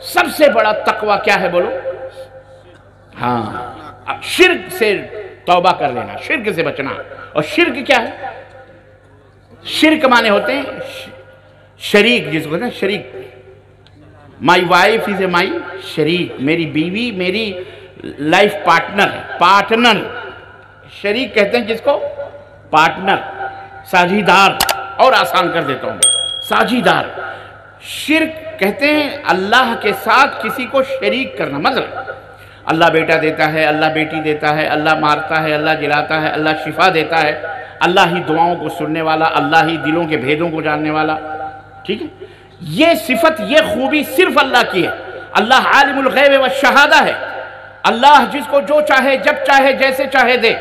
سب سے بڑا تقوی کیا ہے بولو؟ ہاں، شرک سے توبہ کر لینا، شرک سے بچنا۔ اور شرک کیا ہے؟ شرک مانے ہوتے ہیں شریک، جس کو کہتے ہیں شریک۔ مائی وائف از اے مائی شریک، میری بیوی میری لائف پارٹنر ہے، پارٹنر۔ شریک کہتے ہیں جس کو؟ پارٹنر، ساجھیدار، اور آسان کر دیتا ہوں، ساجھیدار۔ شرک کہتے ہیں اللہ کے ساتھ کسی کو شریک کرنا۔ مثلا اللہ بیٹا دیتا ہے، اللہ بیٹی دیتا ہے، اللہ مارتا ہے، اللہ جلاتا ہے، اللہ شفا دیتا ہے، اللہ ہی دعاؤں کو سننے والا، اللہ ہی دلوں کے بھیدوں کو جاننے والا، ٹھیک ہے؟ یہ صفت، یہ خوبی صرف اللہ کی ہے۔ اللہ عالم الغیب والشہادہ ہے۔ اللہ جس کو جو چاہے، جب چاہے، جیسے چاہے دے۔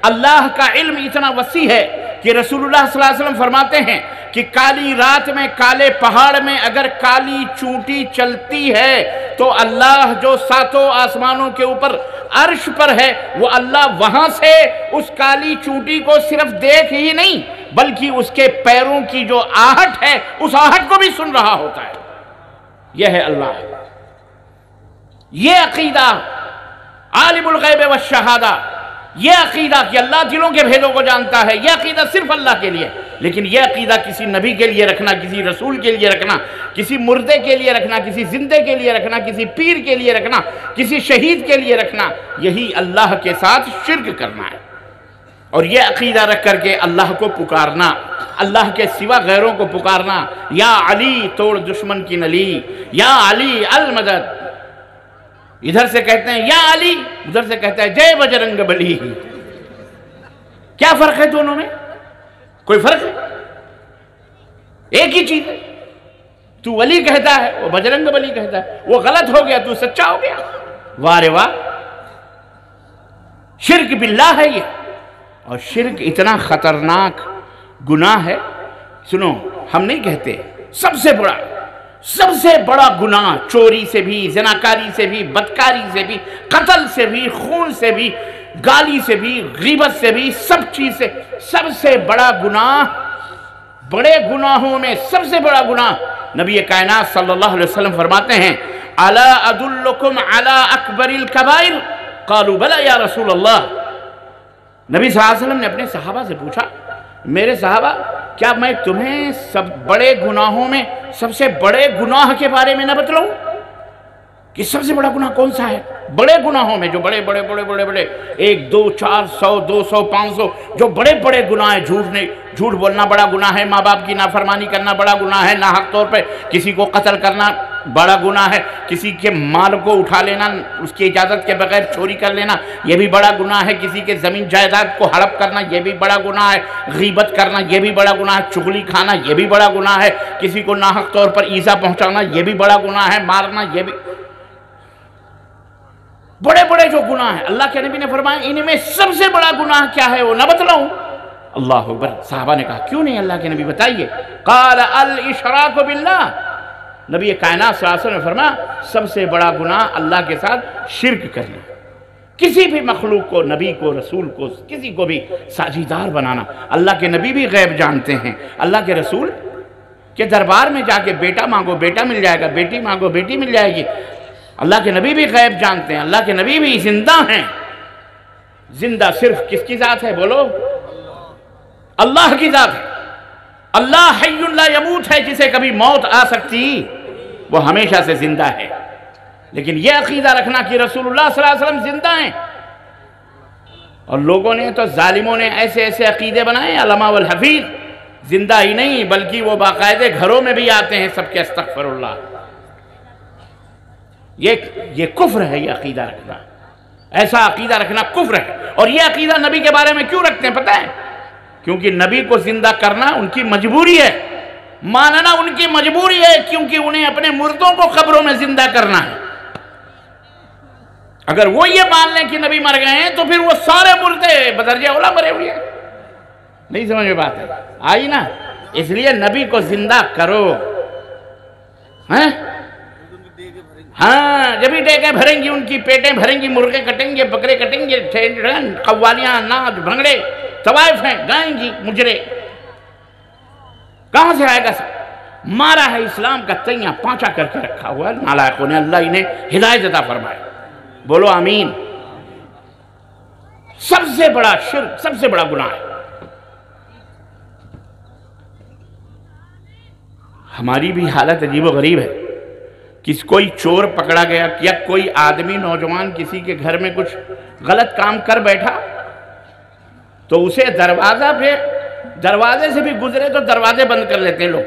اللہ کا علم اتنا وسیع ہے کہ رسول اللہ صلی اللہ علیہ وسلم فرماتے ہیں کہ کالی رات میں، کالے پہاڑ میں اگر کالی چونٹی چلتی ہے تو اللہ جو ساتوں آسمانوں کے اوپر عرش پر ہے، وہ اللہ وہاں سے اس کالی چونٹی کو صرف دیکھ ہی نہیں بلکہ اس کے پیروں کی جو آہٹ ہے اس آہٹ کو بھی سن رہا ہوتا ہے۔ یہ ہے اللہ۔ یہ عقیدہ عالم الغیب والشہادہ، یہ عقیدہ کہ اللہ دلوں کے بھیدوں کو جانتا ہے، یہ عقیدہ صرف اللہ کے لیے۔ لیکن یہ عقیدہ کسی نبی کے لیے رکھنا، کسی رسول کے لیے رکھنا، کسی مردے کے لیے رکھنا، کسی زندے کے لیے رکھنا، کسی پیر کے لیے رکھنا، کسی شہید کے لیے رکھنا، یہی اللہ کے ساتھ شرک کرنا ہے۔ اور یہ عقیدہ رکھ کر کے اللہ کو پکارنا، اللہ کے سوا غیروں کو پکارنا، یا علی توڑ دشمن کی نلی، یا علی المدد۔ ادھر سے کہتے ہیں یا علی، ادھر سے کہتا ہے جے بجرنگ بلی۔ کیا فرق ہے دونوں میں؟ کوئی فرق ہے؟ ایک ہی چیز ہے۔ تو ولی کہتا ہے، وہ بجرنگ بلی کہتا ہے، وہ غلط ہو گیا، تو سچا ہو گیا۔ واہ رے واہ! شرک باللہ ہے یہ۔ اور شرک اتنا خطرناک گناہ ہے، سنو، ہم نہیں کہتے سب سے بڑا گناہ چوری سے بھی، زناکاری سے بھی، بدکاری سے بھی، قتل سے بھی، خون سے بھی، گالی سے بھی، غیبت سے بھی، سب چیز سے سب سے بڑا گناہ، بڑے گناہوں میں سب سے بڑا گناہ، نبی کائنات صلی اللہ علیہ وسلم فرماتے ہیں الا ادلکم علی اکبر الکبائر قالوا بلی یا رسول اللہ۔ نبی صلی اللہ علیہ وسلم نے اپنے صحابہ سے پوچھا، میرے صحابہ کیا میں تمہیں سب بڑے گناہوں میں سب سے بڑے گناہ کے بارے میں نہ بتلاؤں کہ سب سے بڑا گناہ کون سا ہے؟ بڑے گناہوں میں جو بڑے 1 2 4 100 200 500 جو بڑے بڑے گناہ ہیں، جھوٹ بولنا بڑا گناہ ہے، ماں باپ کی نافرمانی کرنا بڑا گناہ ہے، ناحق طور پہ کسی کو قتل کرنا بڑا گناہ ہے، کسی کے مال کو اٹھا لینا، اس کی اجازت کے بغیر چوری کر لینا یہ بھی بڑا گناہ ہے، کسی کے زمین جائیداد کو ہڑپ کرنا یہ بھی بڑا گناہ ہے، غیبت کرنا یہ بھی بڑا گناہ ہے، چغلی کھانا یہ بھی بڑا گناہ ہے، کسی کو ناحق طور پر ایذا پہنچانا یہ بھی بڑا گناہ ہے، مارنا یہ بھی بڑے جو گناہ ہیں۔ اللہ کے نبی نے فرمایا ان میں سب سے بڑا گناہ کیا ہے وہ نہ بتلاؤں؟ اللہ اکبر! صحابہ نے کہا کیوں نہیں اللہ کے نبی بتائیے؟ قال الاشراک باللہ۔ نبی کائنات صلی اللہ علیہ وسلم نے فرمایا سب سے بڑا گناہ اللہ کے ساتھ شرک کرنا، کسی بھی مخلوق کو، نبی کو، رسول کو، کسی کو بھی ساجھیدار بنانا۔ اللہ کے نبی بھی غیب جانتے ہیں، اللہ کے رسول کے دربار میں جا کے بیٹا مانگو بیٹا مل جائے گا، بیٹی مانگو بیٹی مل جائے گی۔ اللہ کے نبی بھی غیب جانتے ہیں، اللہ کے نبی بھی زندہ ہیں۔ زندہ صرف کس کی ذات ہے بولو؟ اللہ کی ذات ہے۔ اللہ حی لا یموت ہے، جسے کبھی موت آ سکتی وہ ہمیشہ سے زندہ ہے۔ لیکن یہ عقیدہ رکھنا کہ رسول اللہ صلی اللہ علیہ وسلم زندہ ہیں، اور لوگوں نے تو ظالموں نے ایسے عقیدے بنائے، علماء والحفیظ زندہ ہی نہیں بلکہ وہ باقاعدے گھروں میں بھی آتے ہیں سب کے استغفر اللہ۔ یہ کفر ہے، یہ عقیدہ رکھنا، ایسا عقیدہ رکھنا کفر ہے۔ اور یہ عقیدہ نبی کے بارے میں کیوں رکھتے ہیں پتہ ہے؟ کیونکہ نبی کو زندہ کرنا ان کی مجبوری ہے، ماننا ان کی مجبوری ہے، کیونکہ انہیں اپنے مردوں کو قبروں میں زندہ کرنا ہے۔ اگر وہ یہ مان لیں کہ نبی مر گئے ہیں تو پھر وہ سارے مردے بدرجہ اولا مرے ہوئے ہیں۔ نہیں سمجھ میں بات ہے آئی نا؟ اس لیے نبی کو زندہ کرو۔ ہاں جبھی ڈیگیں بھریں گی، ان کی پیٹیں بھریں گی، مرغے کٹیں گے، بکرے کٹیں گے، قوالیاں، نعت، بھنگڑے، طوائف ہیں، گائیں گی مجرے۔ کہاں سے آئے گا سب؟ مارا ہے اسلام کا تیاں پانچا کر کے رکھا ہوا ہے نالائقوں نے، اللہ انہیں ہدایت عطا فرمائے، بولو آمین۔ سب سے بڑا شرک، سب سے بڑا گناہ ہے۔ ہماری بھی حالت عجیب و غریب ہے، کوئی چور پکڑا گیا یا کوئی آدمی نوجوان کسی کے گھر میں کچھ غلط کام کر بیٹھا تو اسے دروازے سے بھی گزرے تو دروازے بند کر لیتے ہیں لوگ،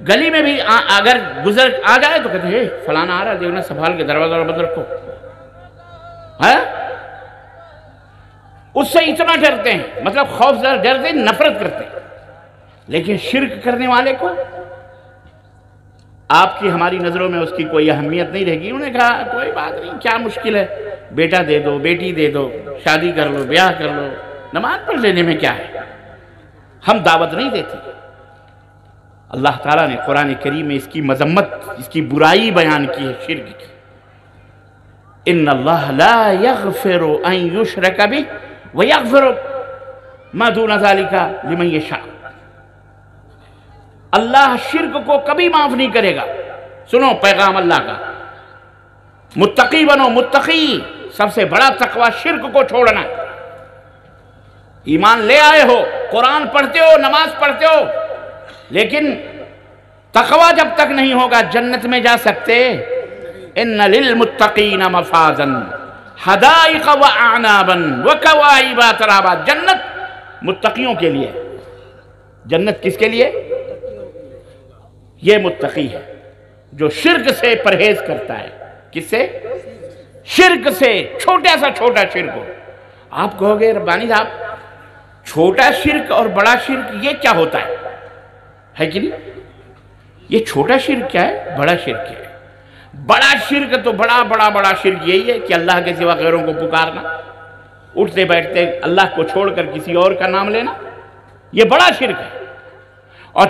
گلی میں بھی اگر گزر آ جائے تو کہتے ہیں فلانا آ رہا ہے دیکھنا سنبھال کے دروازہ بند رکھو، اس سے اتنا ڈرتے ہیں، مطلب خوف سے ڈرتے ہیں، نفرت کرتے ہیں۔ لیکن شرک کرنے والے کو آپ کی ہماری نظروں میں اس کی کوئی اہمیت نہیں رہے گی۔ انہوں نے کہا کوئی بات نہیں، کیا مشکل ہے، بیٹا دے دو، بیٹی دے دو، شادی کر لو، بیاہ کر لو، نماز پڑھ لینے میں کیا ہے، ہم دعوت نہیں دیتے۔ اللہ تعالیٰ نے قرآن کریم میں اس کی مذمت، اس کی برائی بیان کی ہے شرک کی۔ ان اللہ لا یغفر ان یشرک بہ ویغفر ما دون ذلک لمن یشاء۔ اللہ شرک کو کبھی معاف نہیں کرے گا۔ سنو پیغام اللہ کا، متقی بنو، متقی، سب سے بڑا تقوی شرک کو چھوڑنا۔ ایمان لے آئے ہو، قرآن پڑھتے ہو، نماز پڑھتے ہو، لیکن تقوی جب تک نہیں ہوگا جنت میں جا سکتے؟ ان للمتقین مفازا حدائق واعنابا وکواعب اترابا۔ جنت متقیوں کے لیے، جنت کس کے لیے؟ یہ متقی ہے جو شرک سے پرہیز کرتا ہے۔ کس سے؟ شرک سے، چھوٹا سا چھوٹا شرک ہو۔ آپ کہو گے ربانی صاحب چھوٹا شرک اور بڑا شرک یہ کیا ہوتا ہے کہ نہیں؟ یہ چھوٹا شرک کیا ہے، بڑا شرک کیا ہے؟ بڑا شرک تو بڑا شرک یہی ہے کہ اللہ کے سوا غیروں کو پکارنا، اٹھتے بیٹھتے اللہ کو چھوڑ کر کسی اور کا نام لینا، یہ بڑا شرک ہے۔ اور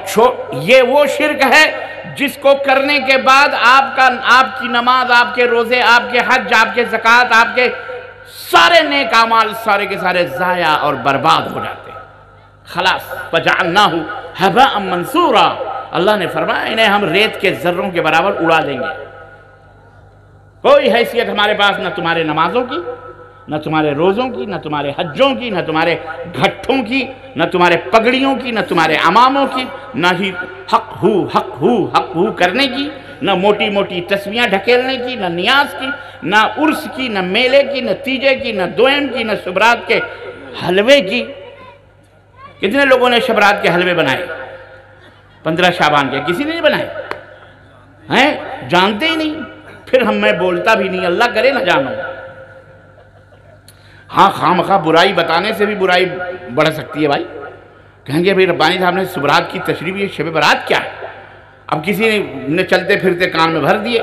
یہ وہ شرک ہے جس کو کرنے کے بعد آپ کی نماز، آپ کے روزے، آپ کے حج، آپ کے زکوٰۃ، آپ کے سارے نیک اعمال سارے کے سارے ضائع اور برباد ہو جاتے ہیں۔ خلاص فجعلناہ ھباء منثورا، اللہ نے فرمایا انہیں ہم ریت کے ذروں کے برابر اڑا دیں گے۔ کوئی حیثیت ہمارے پاس نہ تمہارے نمازوں کی، نہ تمہارے روزوں کی، نہ تمہارے حجوں کی، نہ تمہارے گھٹوں کی، نہ تمہارے پگڑیوں کی، نہ تمہارے اماموں کی، نہ ہی حق ہو کرنے کی، نہ موٹی موٹی تسبیحاں ڈھکیلنے کی، نہ نیاز کی، نہ عرس کی، نہ میلے کی، نہ تیجے کی، نہ دوئم کی، نہ شبرات کے حلوے کی۔ کتنے لوگوں نے شبرات کے حلوے بنائے 15 شعبان کے؟ کسی نے نہیں بنائے ہیں، جانتے ہی نہیں۔ پھر میں بولتا بھی نہیں، اللہ کرے نہ جانو۔ ہاں خواہ برائی بتانے سے بھی برائی بڑھ سکتی ہے بھائی۔ کہیں گے بھائی ربانی صاحب نے شبرات کی تشریح، یہ شب برات کیا ہے؟ اب کسی نے چلتے پھرتے کان میں بھر دیے۔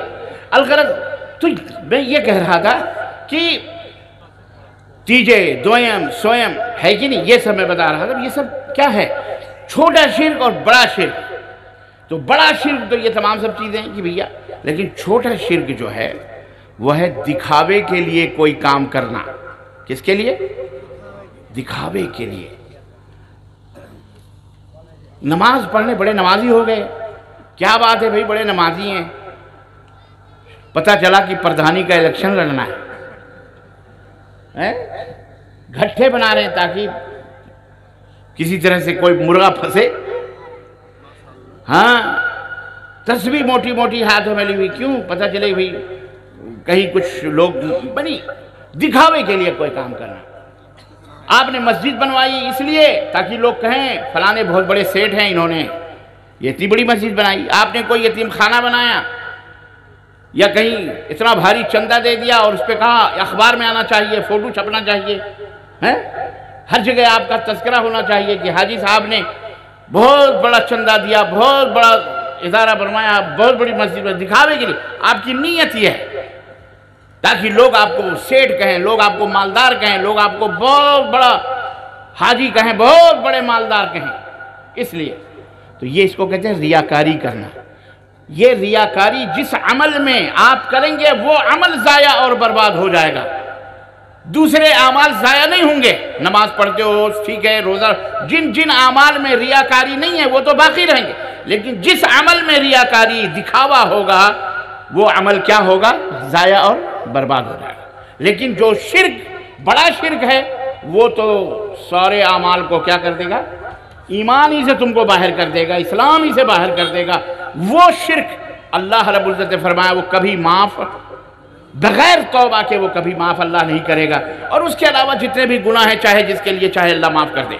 الغرض تو میں یہ کہہ رہا تھا کہ تیجے، دوئم، سوئم ہے کہ نہیں، یہ سب میں بتا رہا تھا۔ یہ سب کیا ہے؟ چھوٹا شرک اور بڑا شرک۔ تو بڑا شرک تو یہ تمام سب چیزیں ہیں کہ بھیا، لیکن چھوٹا شرک جو ہے وہ ہے دکھاوے کے لیے کوئی کام کرنا۔ کس کے لیے؟ دکھاوے کے لیے۔ نماز پڑھنے بڑے نمازی ہو گئے، کیا بات ہے بھائی، بڑے نمازی ہیں، پتہ چلا کہ پردھانی کا الیکشن لڑنا ہے، گھٹے بنا رہے ہیں تاکہ کسی طرح سے کوئی مرغا پھنسے۔ ہاں تسبیح موٹی موٹی ہاتھوں میں لی ہوئی، کیوں؟ پتہ چلے بھائی کہیں کچھ لوگ بنی، دکھاوے کے لیے کوئی کام کرنا۔ آپ نے مسجد بنوائی اس لیے تاکہ لوگ کہیں فلانے بہت بڑے سیٹ ہیں، انہوں نے یہ اتنی بڑی مسجد بنائی۔ آپ نے کوئی یتیم خانہ بنایا یا کہیں اتنا بھاری چندہ دے دیا اور اس پہ کہا اخبار میں آنا چاہیے، فوٹو چھپنا چاہیے، ہر جگہ آپ کا تذکرہ ہونا چاہیے کہ حاجی صاحب نے بہت بڑا چندہ دیا، بہت بڑا ادارہ بنوایا، بہت بڑی مسجد میں، دکھاوے کے لیے۔ آپ کی نیت یہ ہے تاکہ لوگ آپ کو سیٹ کہیں، لوگ آپ کو مالدار کہیں، لوگ آپ کو بہت بڑا حاجی کہیں، بہت بڑے مالدار کہیں۔ اس لیے تو یہ اس کو کہتے ہیں ریاکاری کرنا۔ یہ ریاکاری جس عمل میں آپ کریں گے وہ عمل ضائع اور برباد ہو جائے گا، دوسرے اعمال ضائع نہیں ہوں گے۔ نماز پڑھتے ہو ٹھیک ہے، روزہ، جن اعمال میں ریاکاری نہیں ہے وہ تو باقی رہیں گے، لیکن جس عمل میں ریاکاری دکھاوا ہوگا وہ عمل کیا ہوگا؟ ضائع اور برباد ہو جائے گا۔ لیکن جو شرک بڑا شرک ہے وہ تو سارے اعمال کو کیا کر دے گا؟ ایمان ہی سے تم کو باہر کر دے گا، اسلام ہی سے باہر کر دے گا۔ وہ شرک اللہ رب العزت نے فرمایا وہ کبھی معاف، بغیر توبہ کے وہ کبھی معاف اللہ نہیں کرے گا، اور اس کے علاوہ جتنے بھی گناہ ہیں چاہے جس کے لیے چاہے اللہ معاف کر دے۔